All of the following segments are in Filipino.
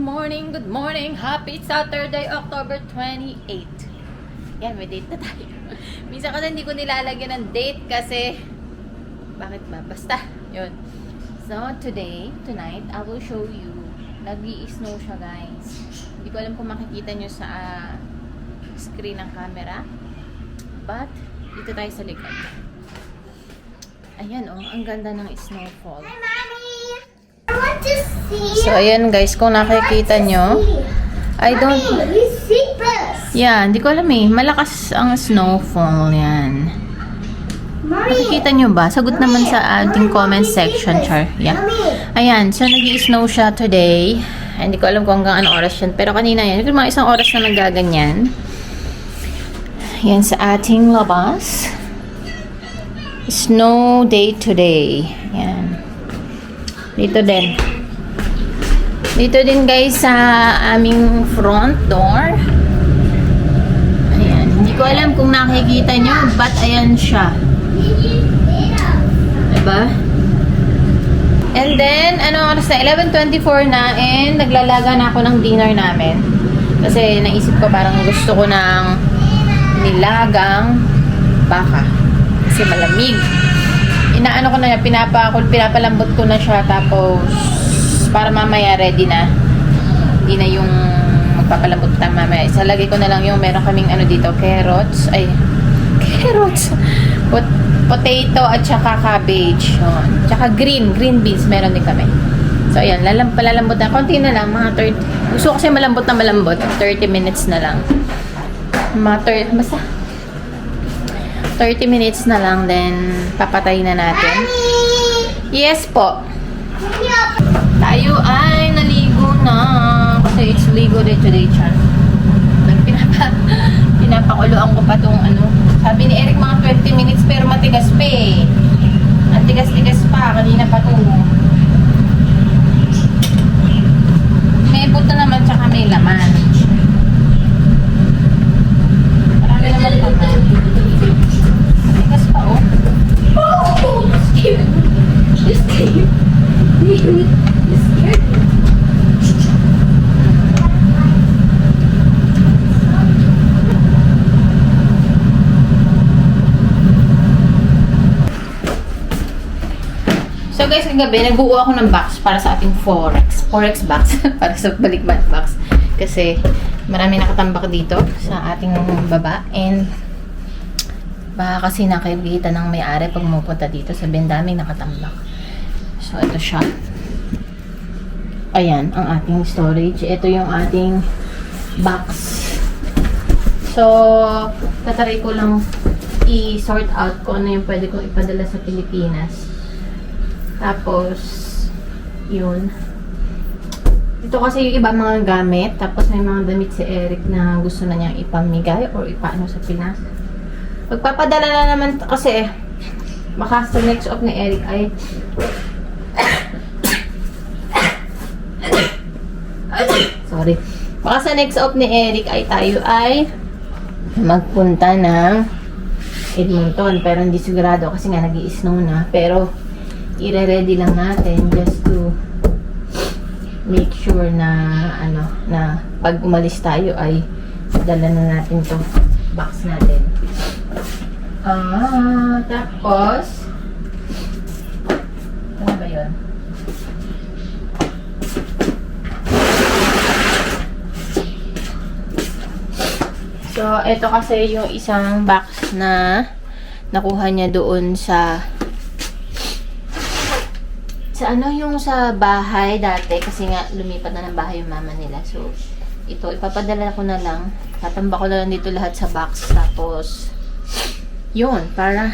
morning, good morning. Happy Saturday, October 28. Yan, may date na tayo. Minsan kasi hindi ko nilalagyan ng date kasi bakit ba? Basta, yun. So, tonight, I will show you. Nag-i-snow siya, guys. Hindi ko alam kung makikita nyo sa screen ng camera. But, dito tayo sa likod. Ayan, oh, ang ganda ng snowfall. Hi, Mommy! I want to see. So, ayan guys, kung nakikita nyo, I don't... Mommy, see this. Yeah, hindi ko alam eh. Malakas ang snowfall, yan. Mommy. Nakikita nyo ba? Sagot naman sa ating comment section, Char. Yeah. Ayan, so nag-i-snow siya today. Hindi ko alam kung hanggang anong oras yan. Pero kanina yan, mga isang oras na nagaganyan. Yan sa ating labas. Snow day today. Yan. Dito din. Dito din guys sa aming front door. Ayan. Hindi ko alam kung nakikita nyo, but ayan siya. Diba? And then, anong oras na? 11:24 na and naglalaga na ako ng dinner namin. Kasi naisip ko parang gusto ko ng nilagang baka. Kasi malamig. Inaano ko na yan, pinapalambot ko na siya tapos para mamaya ready na. Hindi na yung magpapalambot na mamaya. Isalagay ko na lang yung meron kaming ano dito, carrots. Potato at saka cabbage. Yun. Tsaka green beans meron din kami. So ayan, palalambot na. Konti na lang, mga 30. Gusto ko kasi malambot na malambot. 30 minutes na lang. Basta 30 minutes na lang, then papatay na natin. Yes po. Tayo ay naligo na. Kasi it's ligo day today, Chan. Pinapakuluan ko pa tong ano. Sabi ni Eric mga 20 minutes pero matigas pa eh. Ang tigas-tigas pa. Kanina pa to. May buto naman tsaka may laman. Marami naman pa man. Tigas pa oh. Oh! You scared me. You scared me. So guys, kagabi, nagbuo ako ng box para sa ating forex box. Para sa balikbat box. Kasi marami nakatambak dito sa ating baba. And baka kasi nakikita ng may-ari pag mupunta dito. Sabihin daming nakatambak. So ito siya. Ayan, ang ating storage. Ito yung ating box. So, tataray ko lang i-sort out kung ano yung pwede kong ipadala sa Pilipinas. Tapos, yun. Ito kasi yung iba mga gamit. Tapos may mga damit si Eric na gusto na niyang ipamigay or ipaano sa Pinas. Magpapadala na naman kasi baka sa next off ni Eric ay sorry. Baka sa next off ni Eric ay tayo ay magpunta ng Edmonton. Pero hindi sigurado kasi nga nag-i-snow na. Pero i-ready lang natin just to make sure na ano na pag umalis tayo ay dala na natin to box natin. Tapos ano ba yun? So, ito kasi yung isang box na nakuha niya doon sa ano yung sa bahay dati kasi nga lumipat na ng bahay yung mama nila. So, ito ipapadala ko na lang. Tatamba ko na lang dito lahat sa box. Tapos, yun, para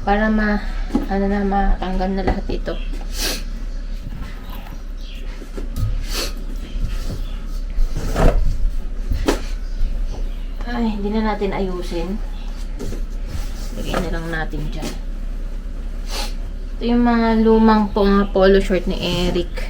matanggal na lahat ito. Ay, hindi na natin ayusin. Lagay na lang natin dyan. Ito yung mga lumang polo short ni Eric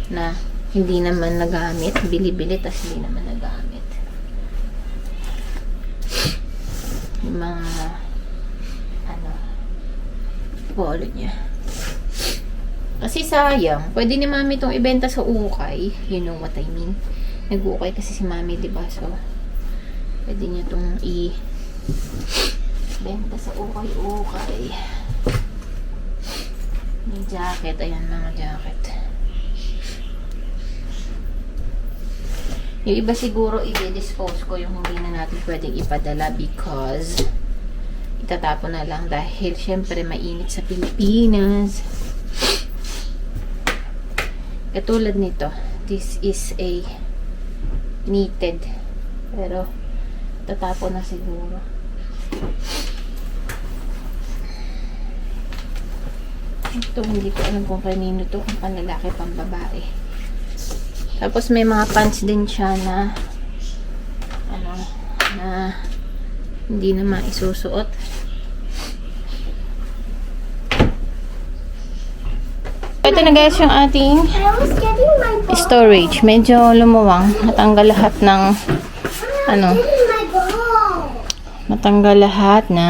na hindi naman nagamit. Bili-bili, tas hindi naman nagamit. Yung mga polo niya. Kasi sayang. Pwede ni mami itong ibenta sa ukay. You know what I mean. Nag-ukay kasi si mami, diba? So, pwede niya itong i-benta sa ukay-ukay. May jacket. Ayan, mga jacket. Yung iba siguro i-dispose ko yung hindi na natin pwedeng ipadala because itatapon na lang dahil syempre mainit sa Pilipinas. Katulad nito. This is a knitted. Pero tatapon na siguro. Ito, hindi ko alam kung kanino to. Kung panlalaki, pang babae. Tapos may mga pants din siya na na hindi na maisusuot. Ito na guys yung ating I was getting my ball. storage. Medyo lumuwang. Natanggal lahat ng Getting my ball. natanggal lahat na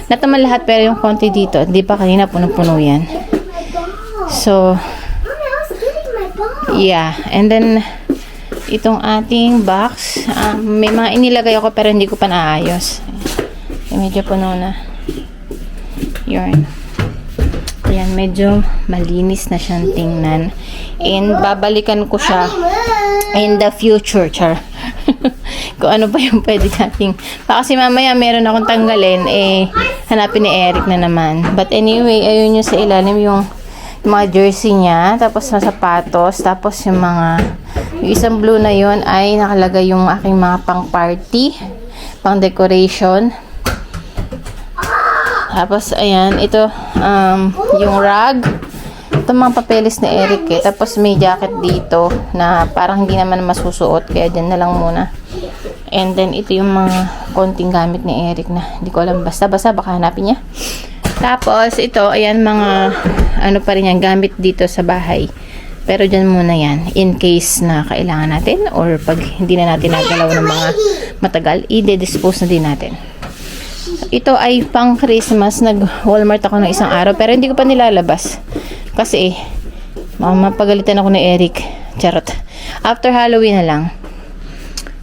nataman lahat pero yung konti dito. Di pa kanina punong-puno yan. My ball. So, Mommy, I was getting my ball. yeah. And then, itong ating box, may mga inilagay ako pero hindi ko pa naayos. Medyo puno na. Yun. Ayan, medyo malinis na siyang tingnan. And babalikan ko siya in the future, char. Kung ano pa yung pwede nating. Baka kasi mamaya meron akong tanggalin, hanapin ni Eric na naman. But anyway, ayun yung sa ilalim yung mga jersey niya, tapos na sapatos, tapos yung isang blue na yun ay nakalagay yung aking mga pang party, pang decoration. Tapos ayan, ito yung rug. Ito mga papeles ni Eric Tapos may jacket dito na parang hindi naman masusuot, kaya dyan na lang muna. And then ito yung mga konting gamit ni Eric na hindi ko alam, basta baka hanapin niya. Tapos ito, ayan mga ano pa rin yan, gamit dito sa bahay. Pero dyan muna yan, in case na kailangan natin or pag hindi na natin nagalaw ng mga matagal, i-dispose na din natin. Ito ay pang Christmas. Nag-Walmart ako ng isang araw pero hindi ko pa nilalabas. Kasi mapagalitan ako ni Eric. Charot. After Halloween na lang.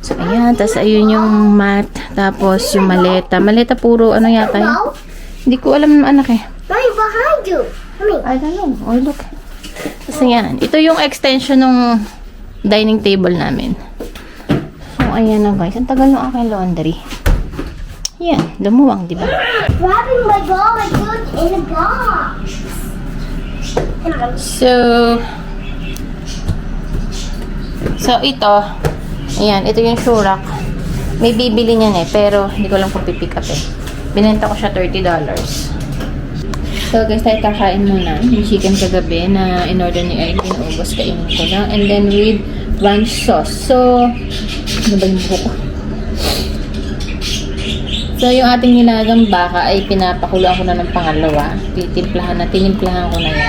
So ayan, tapos ayun yung mat. Tapos yung maleta. Maleta puro ano yata yun. Hindi ko alam ng anak Right behind you. Mommy. I don't know. Oh, look. Tapos ayan. Ito yung extension ng dining table namin. So ayan na guys. Ang tagal ng aking laundry. Yan. Lumuwang, di ba? Grabbing my ball and put it in a box. So ito. Ayan. Ito yung shoe rack. May bibili niyan pero hindi ko lang kung pipick up Binenta ko siya $30. So guys, tayo kakain muna. Yung chicken kagabi na in-order ni Eric, inubos, kainin ko lang. And then with ranch sauce. So, ano ba yung buko? So, yung ating nilagang baka ay pinapakuluan ko na ng pangalawa. Tinimplahan ko na yan.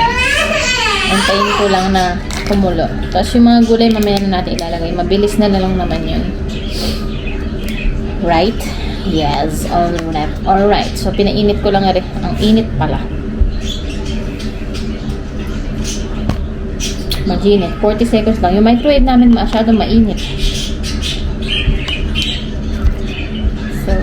Antayin ko lang na kumulo. Tapos yung mga gulay, mamaya na natin ilalagay. Mabilis na lang naman yun. Right? Yes, alright. So, pinainit ko lang rin. Ang init pala. Mag-init. 40 seconds lang. Yung microwave namin masyadong mainit. So,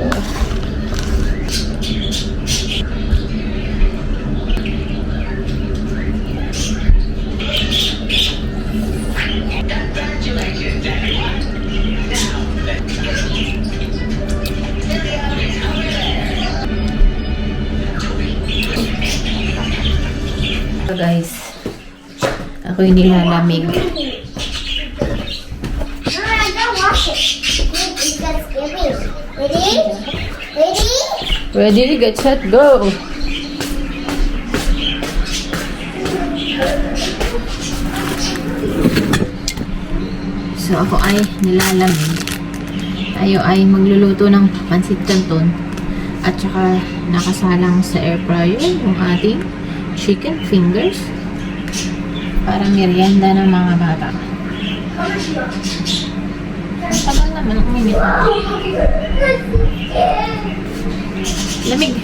guys, ako yung nilalamig. Alright, go wash it. It's gonna scare me. Ready? Ready? Ready, get set, go! So ako ay nilalamig. Tayo ay magluluto ng pansit canton at saka nakasalang sa air fryer yung ating chicken fingers. Parang merienda ng mga bata. Ang tagal naman, uminit na. Lamig.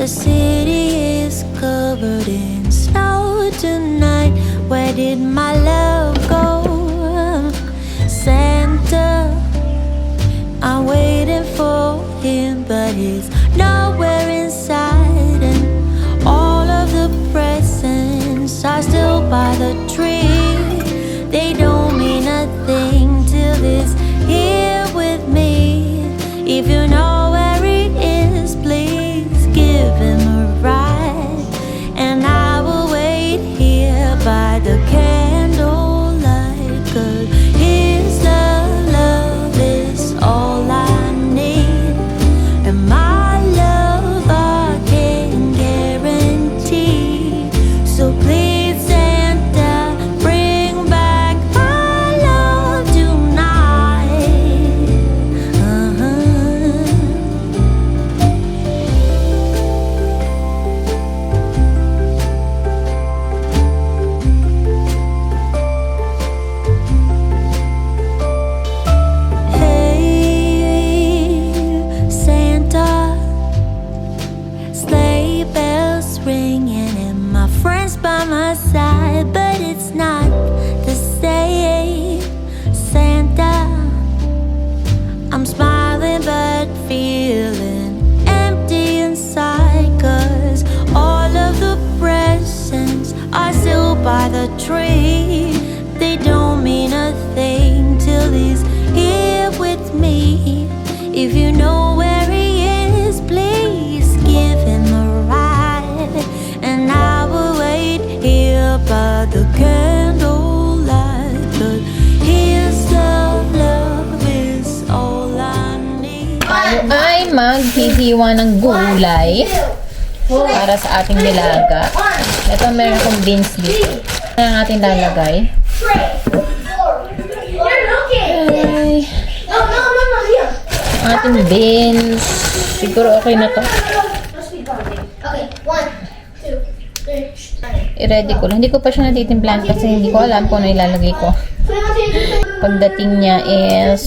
city is covered in snow tonight. Where did my love go? Santa, I'm waiting for him, but he's nowhere inside. And all of the presents are still by the tree. They don't mean a thing till he's here with me. If you know where he is, please give him a ride. And I will wait here by the candlelight, 'cause his love is all I need. And my love I can guarantee. So please Santa, bring back my love tonight. Hey, Santa, sleigh bells ringing and my friends by my side, but it's not the same. Santa, I'm smiling but feeling empty inside, 'cause all of the presents are still by the tree. They don't mean a thing till he's here with me. If you know where he is, please give him a ride. And I will wait here by the candlelight, 'cause his love is all I need. Ay maghihiwa ng gulay para sa ating nilaga. Ito meron akong beans dito. Ano ang ating lalagay? You're looking. Ay, No, here. ang ating beans. Siguro okay na to. Okay, 1, 2, 3. I-ready ko lang. Hindi ko pa siya natitimplahan kasi hindi ko alam kung ano ilalagay ko. Pagdating niya is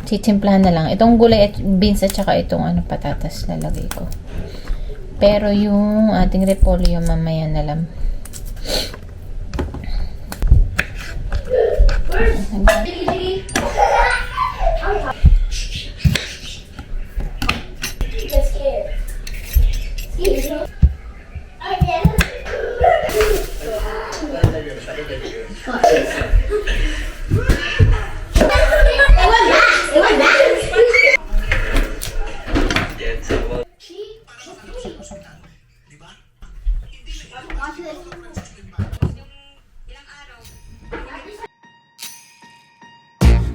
titimplahan na lang. Itong gulay at beans at saka itong patatas lalagay ko. Pero yung ating repolyo mamaya na lang. Get scared. It went back.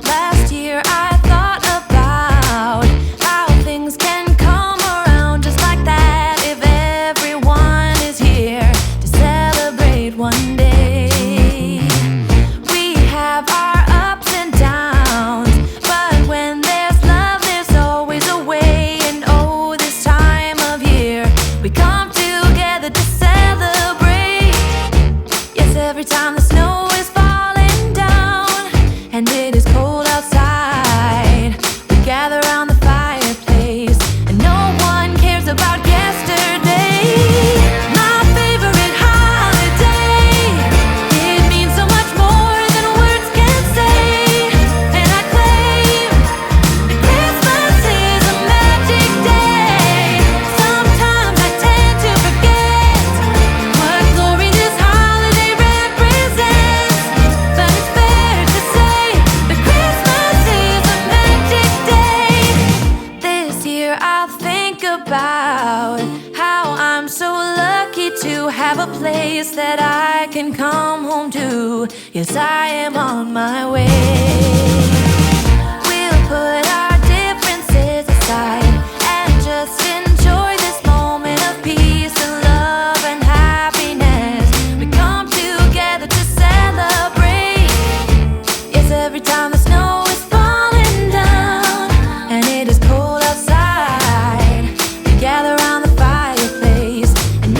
Last year I thought about how things can come around just like that if everyone is here to celebrate one day. We have our ups and downs, but when there's love there's always a way. And oh, this time of year we come together to celebrate. Yes, every time the snow is falling down and it is cold outside, we gather around the fireplace and no one cares about yesterday. My favorite holiday, it means so much more than words can say. And I claim that Christmas is a magic day. Sometimes I tend to forget what glory this holiday represents, but it's fair to say that Christmas is a magic day. This year I'll think about how I'm so lucky to have a place that I can come home to. Yes, I am on my way. We'll put our differences aside and just enjoy this moment of peace and love and happiness. We come together to celebrate. Yes, every time the snow